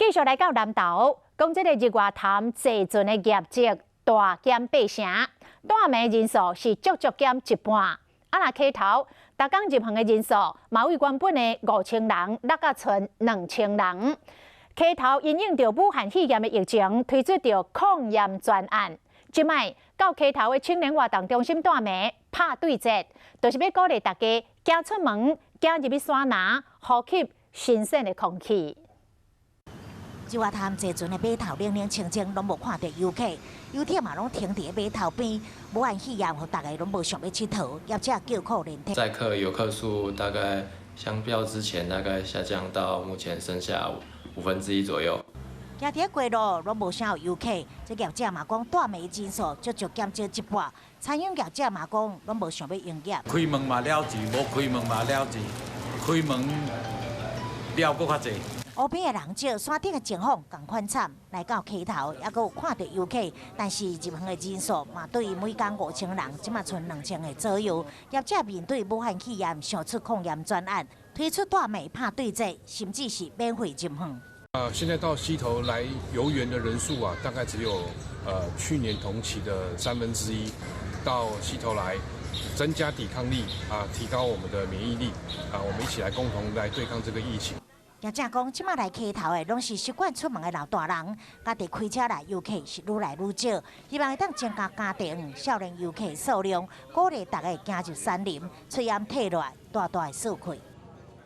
继续来到南投，讲这个日月潭坐船的业绩大减8成，带名人数是足减一半。若溪头，逐天入园的人数嘛为原本的5000人落到剩2000人。溪头因应着武汉肺炎的疫情，推出着抗炎专案。即卖到溪头的青年活动中心带名拍对节，就是要鼓励大家行出门，行入去山林，呼吸新鲜的空气。日月潭坐船的码头冷冷清清，拢无看到游客，游艇嘛拢停伫码头边。武汉肺炎，互大家拢无想要佚佗，业者叫苦连天。载客游客数大概相较之前大概下降到目前剩下1/5左右。行伫街路拢无啥有游客，这业者嘛讲带名人数足减少一半。餐饮业者嘛讲拢无想要营业。开门嘛了钱，无开门嘛了钱，开门了搁较济。湖边的人少，山顶的情况同款惨。来到溪头，还阁有看到游客，但是入园的人数嘛对于每天5000人，即嘛剩2000个左右。业者面对武汉肺炎，想出抗炎专案，推出带美拍对节，甚至是免费入园。现在到溪头来游园的人数啊，大概只有去年同期的1/3。到溪头来，增加抵抗力啊，提高我们的免疫力啊，我们一起来共同来对抗这个疫情。业者讲，即马来溪头的拢是习惯出门的老大人，家己开车来游客是愈来愈少，希望会当增加家庭、少年游客数量，鼓励大家行入山林，出烟体内，大大的舒气。